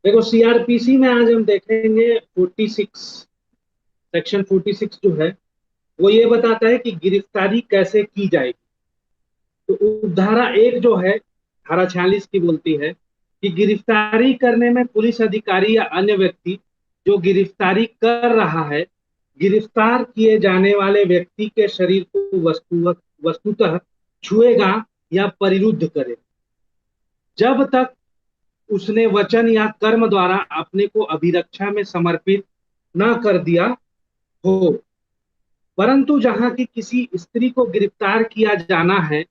देखो, सीआरपीसी में आज हम देखेंगे 46, सेक्शन 46 जो है वो ये बताता है कि गिरफ्तारी कैसे की जाएगी। तो धारा एक जो है, धारा 46 की बोलती है कि गिरफ्तारी करने में पुलिस अधिकारी या अन्य व्यक्ति जो गिरफ्तारी कर रहा है, गिरफ्तार किए जाने वाले व्यक्ति के शरीर को वस्तुतः छुएगा या परिरुद्ध करे, जब तक उसने वचन या कर्म द्वारा अपने को अभिरक्षा में समर्पित न कर दिया हो। परंतु जहां की किसी स्त्री को गिरफ्तार किया जाना है,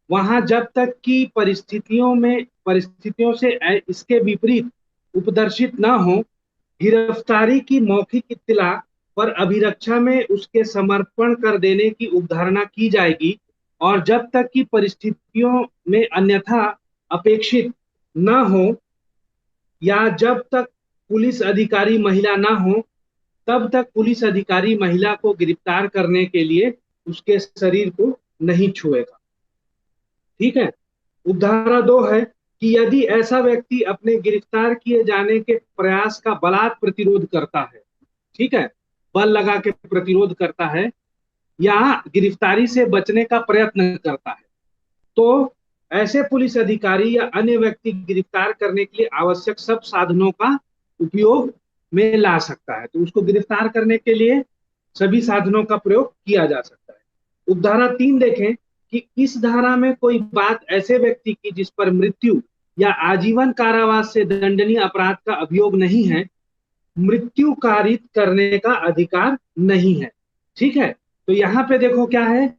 वहां जब तक की परिस्थितियों से इसके विपरीत उपदर्शित न हो, गिरफ्तारी की मौखिक इत्तला पर अभिरक्षा में उसके समर्पण कर देने की उपधारणा की जाएगी, और जब तक की परिस्थितियों में अन्यथा अपेक्षित न हो या जब तक पुलिस अधिकारी महिला ना हो, तब तक पुलिस अधिकारी महिला को गिरफ्तार करने के लिए उसके शरीर को नहीं छुएगा। ठीक है। उपधारा 2 है कि यदि ऐसा व्यक्ति अपने गिरफ्तार किए जाने के प्रयास का बलात् प्रतिरोध करता है, ठीक है, बल लगा के प्रतिरोध करता है या गिरफ्तारी से बचने का प्रयत्न करता है, तो ऐसे पुलिस अधिकारी या अन्य व्यक्ति गिरफ्तार करने के लिए आवश्यक सब साधनों का उपयोग में ला सकता है। तो उसको गिरफ्तार करने के लिए सभी साधनों का प्रयोग किया जा सकता है। उपधारा 3 देखें कि इस धारा में कोई बात ऐसे व्यक्ति की जिस पर मृत्यु या आजीवन कारावास से दंडनीय अपराध का अभियोग नहीं है, मृत्यु कारित करने का अधिकार नहीं है। ठीक है। तो यहाँ पे देखो क्या है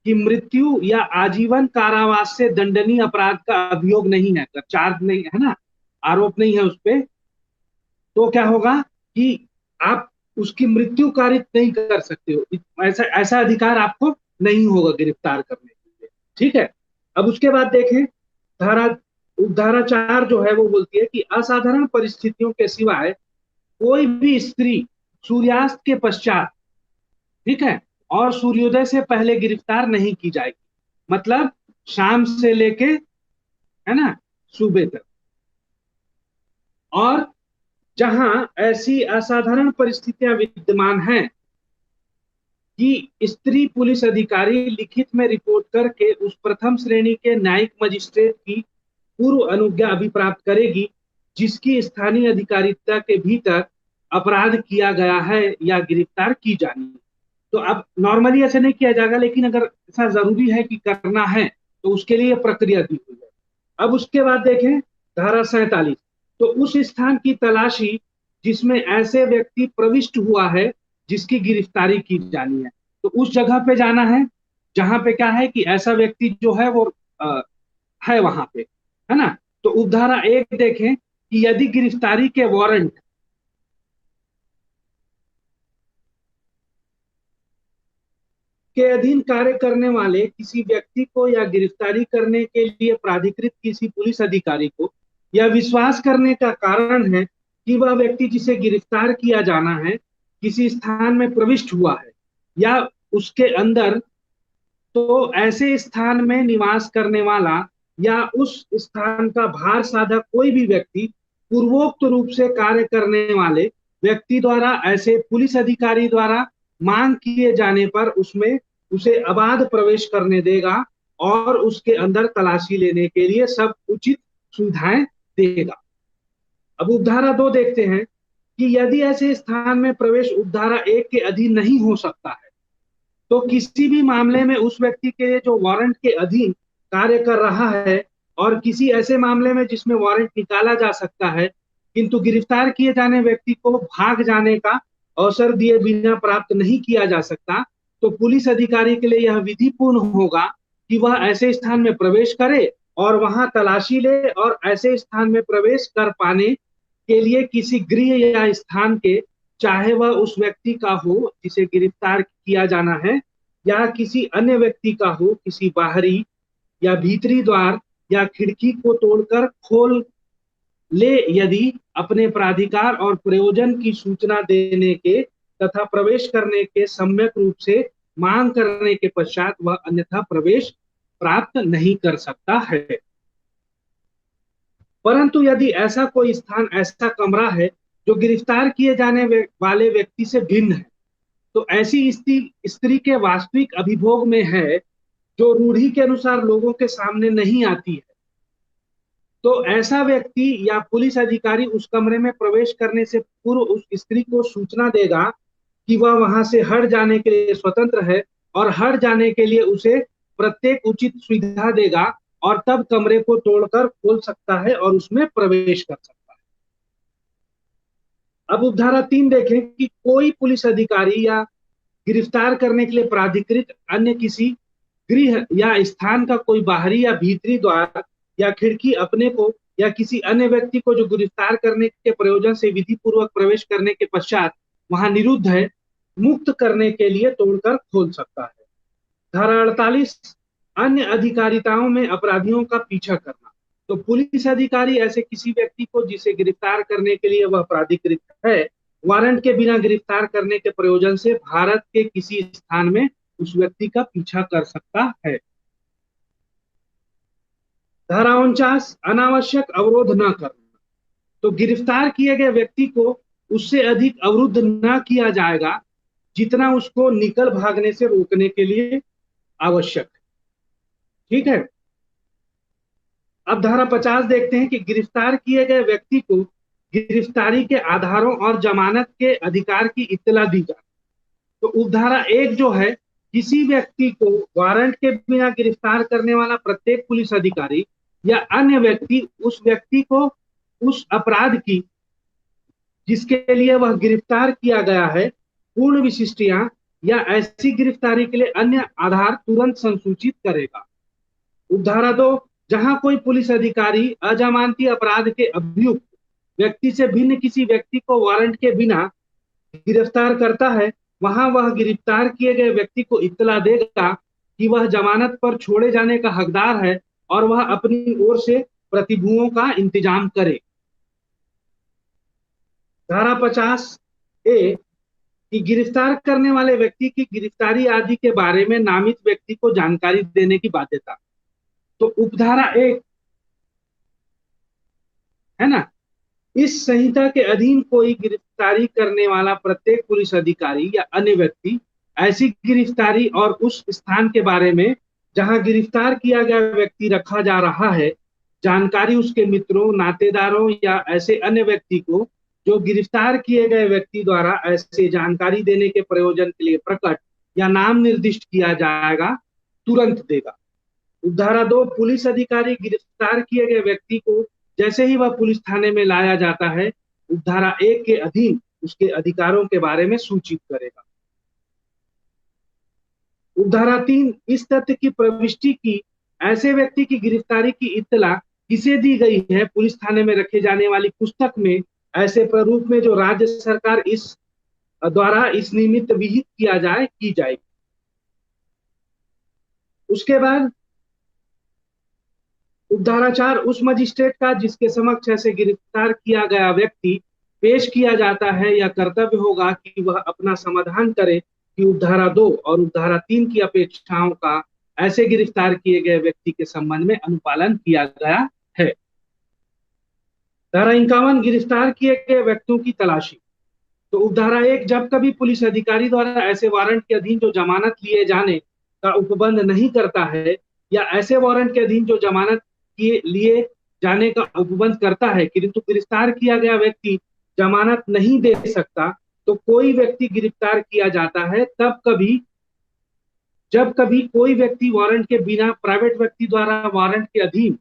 कि मृत्यु या आजीवन कारावास से दंडनीय अपराध का अभियोग नहीं है, चार्ज नहीं है ना, आरोप नहीं है उस पे, तो क्या होगा कि आप उसकी मृत्यु कारित नहीं कर सकते हो। ऐसा ऐसा अधिकार आपको नहीं होगा गिरफ्तार करने के लिए। ठीक है। अब उसके बाद देखें, धारा धारा 4 जो है वो बोलती है कि असाधारण परिस्थितियों के सिवाय कोई भी स्त्री सूर्यास्त के पश्चात, ठीक है, और सूर्योदय से पहले गिरफ्तार नहीं की जाएगी। मतलब शाम से लेके, है ना, सुबह तक। और जहां ऐसी असाधारण परिस्थितियां विद्यमान हैं कि स्त्री पुलिस अधिकारी लिखित में रिपोर्ट करके उस प्रथम श्रेणी के न्यायिक मजिस्ट्रेट की पूर्व अनुज्ञा अभिप्राप्त करेगी जिसकी स्थानीय अधिकारिता के भीतर अपराध किया गया है या गिरफ्तार की जानी है। तो अब नॉर्मली ऐसे नहीं किया जाएगा, लेकिन अगर ऐसा जरूरी है कि करना है तो उसके लिए प्रक्रिया दी हुई है। अब उसके बाद देखें धारा 47, तो उस स्थान की तलाशी जिसमें ऐसे व्यक्ति प्रविष्ट हुआ है जिसकी गिरफ्तारी की जानी है, तो उस जगह पे जाना है जहां पे क्या है कि ऐसा व्यक्ति जो है वो है वहां पे, है ना। तो उपधारा 1 देखें कि यदि गिरफ्तारी के वारंट के अधीन कार्य करने वाले किसी व्यक्ति को या गिरफ्तारी करने के लिए प्राधिकृत किसी पुलिस अधिकारी को यह विश्वास करने का कारण है कि वह व्यक्ति जिसे गिरफ्तार किया जाना है किसी स्थान में प्रविष्ट हुआ है या उसके अंदर, तो ऐसे स्थान में निवास करने वाला या उस स्थान का भार साधक कोई भी व्यक्ति पूर्वोक्त रूप से कार्य करने वाले व्यक्ति द्वारा ऐसे पुलिस अधिकारी द्वारा मांग किए जाने पर उसमें उसे अबाध प्रवेश करने देगा और उसके अंदर तलाशी लेने के लिए सब उचित सुविधाएं देगा। अब उपधारा 2 देखते हैं कि यदि ऐसे स्थान में प्रवेश उपधारा 1 के अधीन नहीं हो सकता है, तो किसी भी मामले में उस व्यक्ति के लिए जो वारंट के अधीन कार्य कर रहा है और किसी ऐसे मामले में जिसमें वारंट निकाला जा सकता है किंतु गिरफ्तार किए जाने व्यक्ति को भाग जाने का अवसर दिए बिना प्राप्त नहीं किया जा सकता, तो पुलिस अधिकारी के लिए यह विधिपूर्ण होगा कि वह ऐसे स्थान में प्रवेश करे और वहां तलाशी ले और ऐसे स्थान में प्रवेश कर पाने के लिए किसी गृह या स्थान के, चाहे वह उस व्यक्ति का हो जिसे गिरफ्तार किया जाना है या किसी अन्य व्यक्ति का हो, किसी बाहरी या भीतरी द्वार या खिड़की को तोड़कर खोल ले, यदि अपने प्राधिकार और प्रयोजन की सूचना देने के तथा प्रवेश करने के सम्यक रूप से मांग करने के पश्चात वह अन्यथा प्रवेश प्राप्त नहीं कर सकता है। परंतु यदि ऐसा कोई स्थान, ऐसा कमरा है जो गिरफ्तार किए जाने वाले व्यक्ति से भिन्न है, तो ऐसी स्त्री स्त्री के वास्तविक अभिभोग में है, जो रूढ़ी के अनुसार लोगों के सामने नहीं आती है, तो ऐसा व्यक्ति या पुलिस अधिकारी उस कमरे में प्रवेश करने से पूर्व उस स्त्री को सूचना देगा कि वह वहां से हट जाने के लिए स्वतंत्र है, और हट जाने के लिए उसे प्रत्येक उचित सुविधा देगा, और तब कमरे को तोड़कर खोल सकता है और उसमें प्रवेश कर सकता है। अब उपधारा 3 देखें कि कोई पुलिस अधिकारी या गिरफ्तार करने के लिए प्राधिकृत अन्य किसी गृह या स्थान का कोई बाहरी या भीतरी द्वार या खिड़की अपने को या किसी अन्य व्यक्ति को जो गिरफ्तार करने के प्रयोजन से विधि पूर्वक प्रवेश करने के पश्चात वहां निरुद्ध है, मुक्त करने के लिए तोड़कर खोल सकता है। धारा 48 अन्य अधिकारिताओं में अपराधियों का पीछा करना। तो पुलिस अधिकारी ऐसे किसी व्यक्ति को जिसे गिरफ्तार करने के लिए वह प्राधिकृत है, वारंट के बिना गिरफ्तार करने के प्रयोजन से भारत के किसी स्थान में उस व्यक्ति का पीछा कर सकता है। धारा 49 अनावश्यक अवरोध न करना। तो गिरफ्तार किए गए व्यक्ति को उससे अधिक अवरुद्ध न किया जाएगा जितना उसको निकल भागने से रोकने के लिए आवश्यक है। ठीक है। अब धारा 50 देखते हैं कि गिरफ्तार किए गए व्यक्ति को गिरफ्तारी के आधारों और जमानत के अधिकार की इत्तला दी जाए। तो उपधारा 1 जो है, किसी व्यक्ति को वारंट के बिना गिरफ्तार करने वाला प्रत्येक पुलिस अधिकारी या अन्य व्यक्ति उस व्यक्ति को उस अपराध की जिसके लिए वह गिरफ्तार किया गया है पूर्ण विशिष्टियां या ऐसी गिरफ्तारी के लिए अन्य आधार तुरंत संसूचित करेगा। उपधारा 2 जहां कोई पुलिस अधिकारी अजमानती अपराध के अभियुक्त व्यक्ति से भिन्न किसी व्यक्ति को वारंट के बिना गिरफ्तार करता है, वहां वह गिरफ्तार किए गए व्यक्ति को इत्तला देगा कि वह जमानत पर छोड़े जाने का हकदार है और वह अपनी ओर से प्रतिभुओं का इंतजाम करे। धारा 50 ए कि गिरफ्तार करने वाले व्यक्ति की गिरफ्तारी आदि के बारे में नामित व्यक्ति को जानकारी देने की बाध्यता। तो उपधारा 1 है ना, इस संहिता के अधीन कोई गिरफ्तारी करने वाला प्रत्येक पुलिस अधिकारी या अन्य व्यक्ति ऐसी गिरफ्तारी और उस स्थान के बारे में जहां गिरफ्तार किया गया व्यक्ति रखा जा रहा है जानकारी उसके मित्रों, नातेदारों या ऐसे अन्य व्यक्ति को जो गिरफ्तार किए गए व्यक्ति द्वारा ऐसे जानकारी देने के प्रयोजन के लिए प्रकट या नाम निर्दिष्ट किया जाएगा, तुरंत देगा। उपधारा 2 पुलिस अधिकारी गिरफ्तार किए गए व्यक्ति को जैसे ही वह पुलिस थाने में लाया जाता है, उपधारा 1 के अधीन उसके अधिकारों के बारे में सूचित करेगा। उपधारा 3 इस तथ्य की प्रविष्टि की ऐसे व्यक्ति की गिरफ्तारी की इत्तला किसे दी गई है पुलिस थाने में रखे जाने वाली पुस्तक में ऐसे प्रारूप में जो राज्य सरकार इस द्वारा इस निमित्त विहित किया जाए की जाएगी। उसके बाद उपधारा 4 उस मजिस्ट्रेट का जिसके समक्ष ऐसे गिरफ्तार किया गया व्यक्ति पेश किया जाता है या कर्तव्य होगा कि वह अपना समाधान करे कि उपधारा 2 और उपधारा 3 की अपेक्षाओं का ऐसे गिरफ्तार किए गए व्यक्ति के संबंध में अनुपालन किया गया है। धारा 51 गिरफ्तार किए गए व्यक्तियों की तलाशी। तो उपधारा 1 जब कभी पुलिस अधिकारी द्वारा ऐसे वारंट के अधीन जो जमानत लिए जाने का उपबंध नहीं करता है या ऐसे वारंट के अधीन जो जमानत के लिए जाने का उपबंध करता है किंतु गिरफ्तार किया गया व्यक्ति जमानत नहीं दे सकता, तो कोई व्यक्ति गिरफ्तार किया जाता है जब कभी कोई व्यक्ति वारंट के बिना प्राइवेट व्यक्ति द्वारा वारंट के अधीन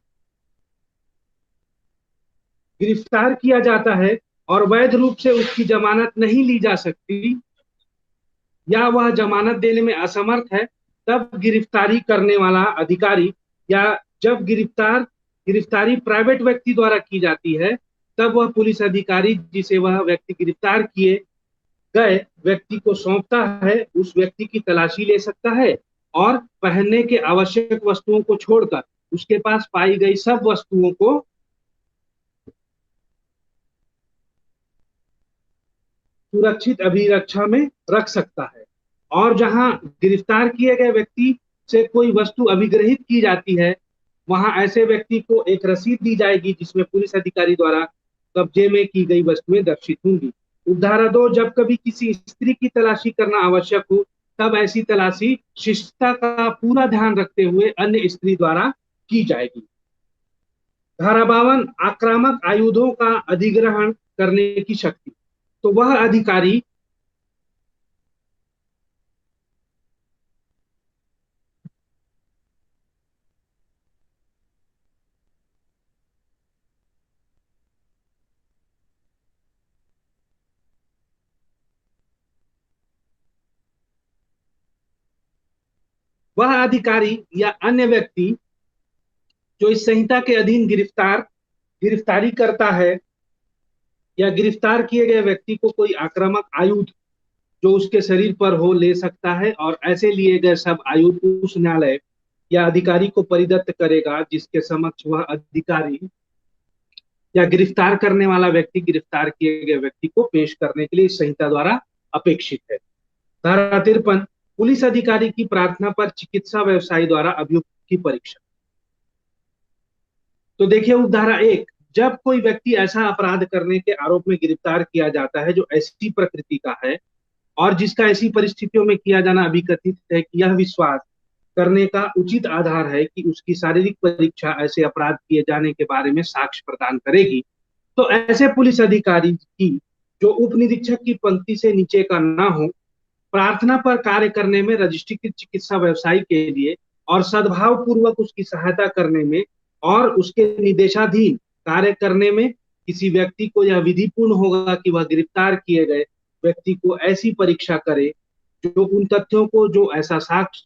गिरफ्तार किया जाता है और वैध रूप से उसकी जमानत नहीं ली जा सकती या वह जमानत देने में असमर्थ है, तब गिरफ्तारी करने वाला अधिकारी या जब गिरफ्तारी प्राइवेट व्यक्ति द्वारा की जाती है तब वह पुलिस अधिकारी जिसे वह व्यक्ति गिरफ्तार किए गए व्यक्ति को सौंपता है उस व्यक्ति की तलाशी ले सकता है और पहनने के आवश्यक वस्तुओं को छोड़कर उसके पास पाई गई सब वस्तुओं को सुरक्षित अभिरक्षा में रख सकता है। और जहां गिरफ्तार किए गए व्यक्ति से कोई वस्तु अभिग्रहित की जाती है वहां ऐसे व्यक्ति को एक रसीद दी जाएगी जिसमें पुलिस अधिकारी द्वारा कब्जे में की गई वस्तुएं दर्शित होंगी। उपधारा 2, जब कभी किसी स्त्री की तलाशी करना आवश्यक हो तब ऐसी तलाशी शिष्टता का पूरा ध्यान रखते हुए अन्य स्त्री द्वारा की जाएगी। धारा 52, आक्रामक आयुधों का अधिग्रहण करने की शक्ति। तो वह अधिकारी या अन्य व्यक्ति जो इस संहिता के अधीन गिरफ्तारी करता है या गिरफ्तार किए गए व्यक्ति को कोई आक्रामक आयुध जो उसके शरीर पर हो ले सकता है, और ऐसे लिए गए सब आयुध उस न्यायालय या अधिकारी को परिदत्त करेगा जिसके समक्ष वह अधिकारी या गिरफ्तार करने वाला व्यक्ति गिरफ्तार किए गए व्यक्ति को पेश करने के लिए इस संहिता द्वारा अपेक्षित है। धारा 53, पुलिस अधिकारी की प्रार्थना पर चिकित्सा व्यवसायी द्वारा अभियुक्त की परीक्षा। तो देखिए, उपधारा 1, जब कोई व्यक्ति ऐसा अपराध करने के आरोप में गिरफ्तार किया जाता है जो ऐसी प्रकृति का है और जिसका ऐसी परिस्थितियों में किया जाना अभी कथित है कि यह विश्वास करने का उचित आधार है कि उसकी शारीरिक परीक्षा ऐसे अपराध किए जाने के बारे में साक्ष्य प्रदान करेगी, तो ऐसे पुलिस अधिकारी की जो उप निरीक्षक की पंक्ति से नीचे का ना हो, प्रार्थना पर कार्य करने में रजिस्ट्रीकृत चिकित्सा व्यवसायी के लिए और सद्भाव पूर्वक उसकी सहायता करने में और उसके निर्देशाधीन कार्य करने में किसी व्यक्ति को यह विधिपूर्ण होगा कि वह गिरफ्तार किए गए व्यक्ति को ऐसी परीक्षा करे जो उन तथ्यों को जो ऐसा साक्ष्य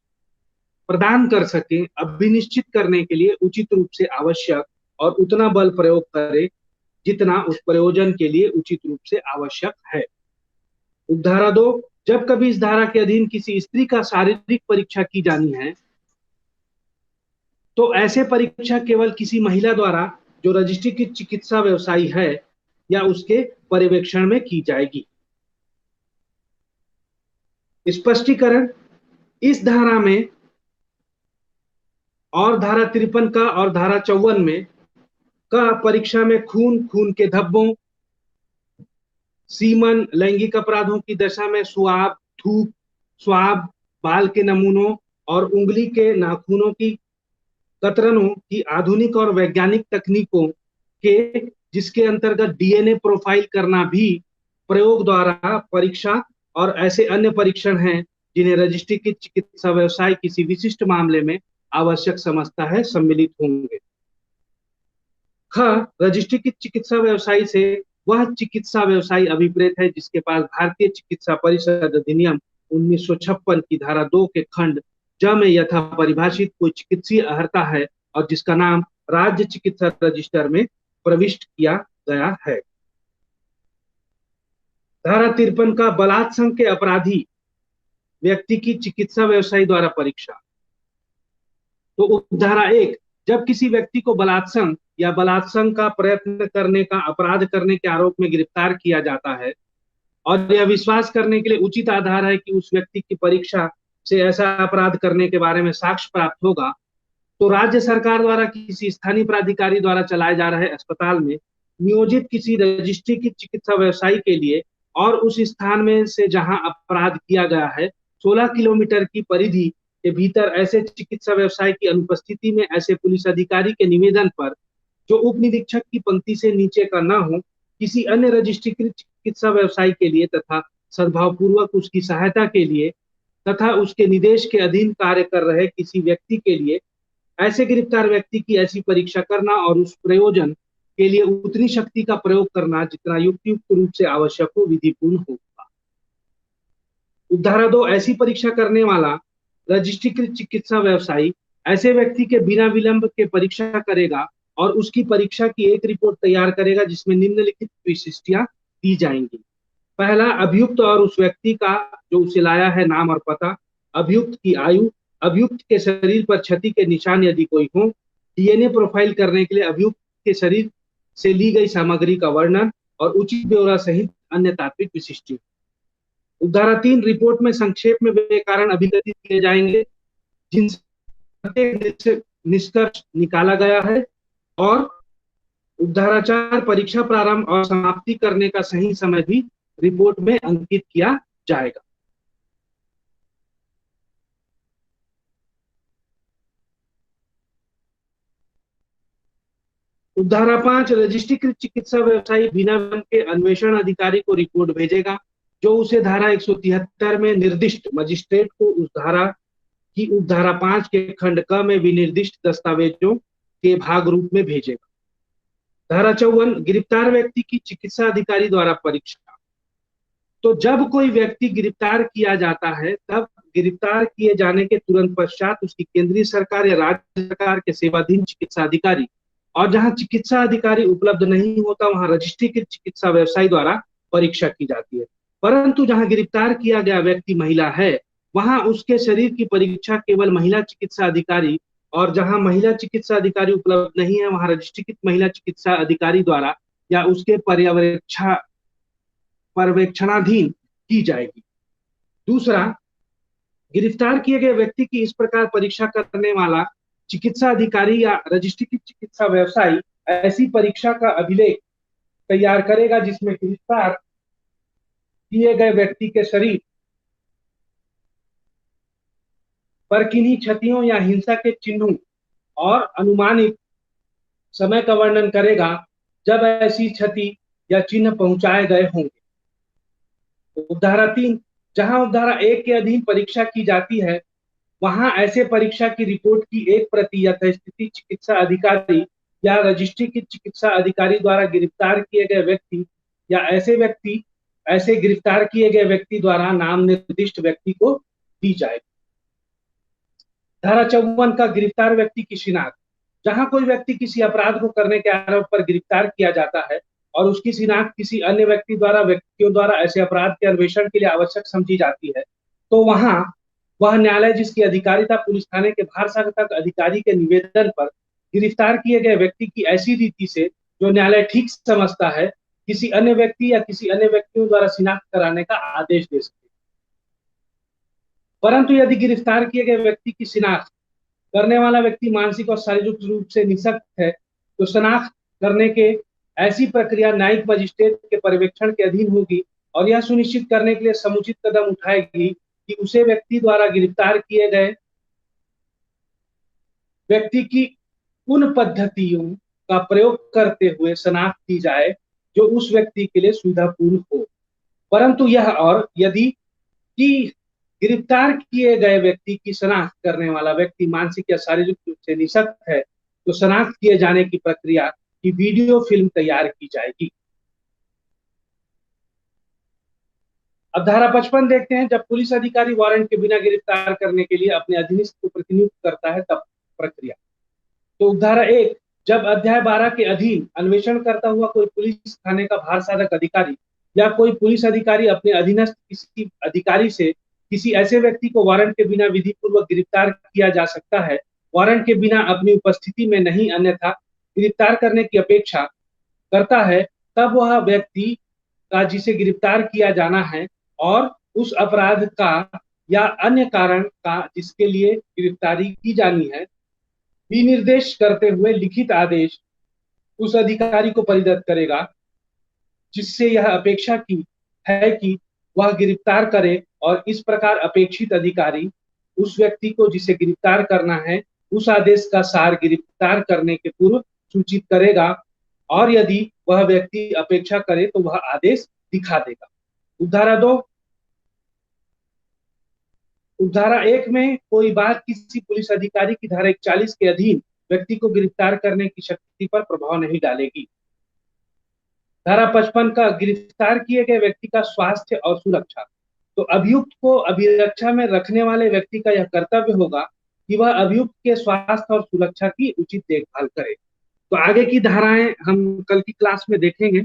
प्रदान कर सके अभिनिश्चित करने के लिए उचित रूप से आवश्यक और उतना बल प्रयोग करे जितना उस प्रयोजन के लिए उचित रूप से आवश्यक है। उपधारा 2, जब कभी इस धारा के अधीन किसी स्त्री का शारीरिक परीक्षा की जानी है तो ऐसे परीक्षा केवल किसी महिला द्वारा जो रजिस्ट्रीकृत चिकित्सा व्यवसायी है या उसके पर्यवेक्षण में की जाएगी। स्पष्टीकरण, इस धारा में और धारा 53 का और धारा 54 में का परीक्षा में खून के धब्बों, सीमन, लैंगिक अपराधों की दशा में स्वाब, थूक, स्वाब, बाल के नमूनों और उंगली के नाखूनों की कतरनों की आधुनिक और वैज्ञानिक तकनीकों के जिसके अंतर्गत डीएनए प्रोफाइल करना भी प्रयोग द्वारा परीक्षा और ऐसे अन्य परीक्षण हैं जिन्हें रजिस्ट्रीकृत चिकित्सा व्यवसाय किसी विशिष्ट मामले में आवश्यक समझता है सम्मिलित होंगे। ख, रजिस्ट्रीकृत चिकित्सा व्यवसायी से वह चिकित्सा व्यवसायी अभिप्रेत है जिसके पास भारतीय चिकित्सा परिषद अधिनियम 1956 की धारा 2 के खंड ज में यथा परिभाषित कोई चिकित्सीय अर्हता है और जिसका नाम राज्य चिकित्सा रजिस्टर में प्रविष्ट किया गया है। धारा 53 का बलात्संग के अपराधी व्यक्ति की चिकित्सा व्यवसायी द्वारा परीक्षा। तो उपधारा 1, जब किसी व्यक्ति को बलात्संग या बलात्संग का प्रयत्न करने का अपराध करने के आरोप में गिरफ्तार किया जाता है और यह विश्वास करने के लिए उचित आधार है कि उस व्यक्ति की परीक्षा से ऐसा अपराध करने के बारे में साक्ष्य प्राप्त होगा, तो राज्य सरकार द्वारा किसी स्थानीय प्राधिकारी द्वारा चलाए जा रहे अस्पताल में नियोजित किसी रजिस्ट्री की चिकित्सा व्यवसायी के लिए और उस स्थान में से जहां अपराध किया गया है 16 किलोमीटर की परिधि के भीतर ऐसे चिकित्सा व्यवसायी की अनुपस्थिति में ऐसे पुलिस अधिकारी के निवेदन पर जो उप निरीक्षक की पंक्ति से नीचे का न हो किसी अन्य रजिस्ट्रीकृत चिकित्सा व्यवसायी के लिए तथा सद्भावपूर्वक उसकी सहायता के लिए तथा उसके निर्देश के अधीन कार्य कर रहे किसी व्यक्ति के लिए ऐसे गिरफ्तार व्यक्ति की ऐसी परीक्षा करना और उस प्रयोजन के लिए उतनी शक्ति का प्रयोग करना जितना युक्त रूप से आवश्यक हो विधिपूर्ण होगा। उपधारा 2, ऐसी परीक्षा करने वाला रजिस्ट्रीकृत चिकित्सा व्यवसायी ऐसे व्यक्ति के बिना विलंब के परीक्षा करेगा और उसकी परीक्षा की एक रिपोर्ट तैयार करेगा जिसमें निम्नलिखित विशिष्टियां दी जाएंगी। पहला, अभियुक्त और उस व्यक्ति का जो उसे लाया है नाम और पता, अभियुक्त की आयु, अभियुक्त के शरीर पर क्षति के निशान यदि कोई हो, डीएनए प्रोफाइल करने के लिए अभियुक्त के शरीर से ली गई सामग्री का वर्णन और उचित ब्यौरा सहित अन्य तात्विक विशिष्टि। उपधारा 3, रिपोर्ट में संक्षेप में वे कारण अभिकथित किए जाएंगे जिनसे निष्कर्ष निकाला गया है और उपधाराचार परीक्षा प्रारंभ और समाप्ति करने का सही समय भी रिपोर्ट में अंकित किया जाएगा। उपधारा 5, रजिस्ट्रीकृत चिकित्सा व्यवसायी बिना विलंब के अन्वेषण अधिकारी को रिपोर्ट भेजेगा, जो उसे धारा 173 में निर्दिष्ट मजिस्ट्रेट को उस धारा की उपधारा 5 के खंड क में विनिर्दिष्ट दस्तावेजों के भाग रूप में भेजेगा। धारा 54, गिरफ्तार व्यक्ति की चिकित्सा अधिकारी द्वारा परीक्षा। तो जब कोई व्यक्ति गिरफ्तार किया जाता है, तब गिरफ्तार किए जाने के तुरंत पश्चात उसकी केंद्रीय सरकार या राज्य सरकार के सेवाधीन चिकित्सा अधिकारी, और जहां चिकित्सा अधिकारी उपलब्ध नहीं होता वहां रजिस्ट्रीकृत चिकित्सा व्यवसायी द्वारा परीक्षा की जाती है। परंतु जहां गिरफ्तार किया गया व्यक्ति महिला है, वहां उसके शरीर की परीक्षा केवल महिला चिकित्सा अधिकारी, और जहां महिला चिकित्सा अधिकारी उपलब्ध नहीं है वहां रजिस्ट्रीकृत महिला चिकित्सा अधिकारी द्वारा या उसके पर्यवेक्षणाधीन की जाएगी। दूसरा, गिरफ्तार किए गए व्यक्ति की इस प्रकार परीक्षा करने वाला चिकित्सा अधिकारी या रजिस्ट्रीकृत चिकित्सा व्यवसायी ऐसी परीक्षा का अभिलेख तैयार करेगा जिसमें गिरफ्तार किए गए व्यक्ति के शरीर पर किन्हीं क्षतियों या हिंसा के चिन्हों और अनुमानित समय का वर्णन करेगा जब ऐसी क्षति या चिन्ह पहुंचाए गए होंगे। उपधारा 3, जहां उपधारा 1 के अधीन परीक्षा की जाती है वहां ऐसे परीक्षा की रिपोर्ट की एक प्रति यथास्थिति चिकित्सा अधिकारी या रजिस्ट्रीकृत चिकित्सा अधिकारी द्वारा गिरफ्तार किए गए व्यक्ति या ऐसे गिरफ्तार किए गए व्यक्ति द्वारा नाम निर्दिष्ट व्यक्ति को दी जाएगी। धारा 54 का गिरफ्तार व्यक्ति की शिनाख्त। जहां कोई व्यक्ति किसी अपराध को करने के आरोप पर गिरफ्तार किया जाता है और उसकी शिनाख्त किसी अन्य व्यक्तियों द्वारा ऐसे अपराध के अन्वेषण के लिए आवश्यक समझी जाती है, तो वहां वह न्यायालय जिसकी अधिकारिता पुलिस थाने के भारसागत अधिकारी के निवेदन पर गिरफ्तार किए गए व्यक्ति की ऐसी रीति से जो न्यायालय ठीक समझता है किसी अन्य व्यक्ति या किसी अन्य व्यक्तियों द्वारा शिनाख्त कराने का आदेश दे सकते हैं। परंतु यदि गिरफ्तार किए गए व्यक्ति की शिनाख्त करने वाला व्यक्ति मानसिक और शारीरिक रूप से निःशक्त है, तो शिनाख्त करने के ऐसी प्रक्रिया न्यायिक मजिस्ट्रेट के पर्यवेक्षण के अधीन होगी और यह सुनिश्चित करने के लिए समुचित कदम उठाएगी कि उसे व्यक्ति द्वारा गिरफ्तार किए गए व्यक्ति की उन पद्धतियों का प्रयोग करते हुए शनाख्त की जाए जो उस व्यक्ति के लिए सुविधापूर्ण हो। परंतु यह और यदि कि गिरफ्तार किए गए व्यक्ति की शनाख्त करने वाला व्यक्ति मानसिक या शारीरिक रूप से निःशक्त है, तो शनाख्त किए जाने की प्रक्रिया की वीडियो फिल्म तैयार की जाएगी। अब धारा 55 देखते हैं। जब पुलिस अधिकारी वारंट के बिना गिरफ्तार करने के लिए अपने अधीनस्थ को प्रतिनियुक्त करता है तब प्रक्रिया। तो धारा 1, जब अध्याय 12 के अधीन अन्वेषण करता हुआ कोई पुलिस थाने का भारसाधक अधिकारी या कोई पुलिस अधिकारी अपने अधीनस्थ किसी अधिकारी से किसी ऐसे व्यक्ति को वारंट के बिना विधि पूर्वक गिरफ्तार किया जा सकता है, वारंट के बिना अपनी उपस्थिति में नहीं अन्यथा गिरफ्तार करने की अपेक्षा करता है, तब वह व्यक्ति का जिसे गिरफ्तार किया जाना है और उस अपराध का या अन्य कारण का जिसके लिए गिरफ्तारी की जानी है विनिर्देश करते हुए लिखित आदेश उस अधिकारी को परिदत्त करेगा जिससे यह अपेक्षा की है कि वह गिरफ्तार करे, और इस प्रकार अपेक्षित अधिकारी उस व्यक्ति को जिसे गिरफ्तार करना है उस आदेश का सार गिरफ्तार करने के पूर्व सूचित करेगा, और यदि वह व्यक्ति अपेक्षा करे तो वह आदेश दिखा देगा। उपधारा 2, उपधारा 1 में कोई बात किसी पुलिस अधिकारी की धारा 41 के अधीन व्यक्ति को गिरफ्तार करने की शक्ति पर प्रभाव नहीं डालेगी। धारा 55 का गिरफ्तार किए गए व्यक्ति का स्वास्थ्य और सुरक्षा। तो अभियुक्त को अभिरक्षा में रखने वाले व्यक्ति का यह कर्तव्य होगा कि वह अभियुक्त के स्वास्थ्य और सुरक्षा की उचित देखभाल करे। तो आगे की धाराएं हम कल की क्लास में देखेंगे।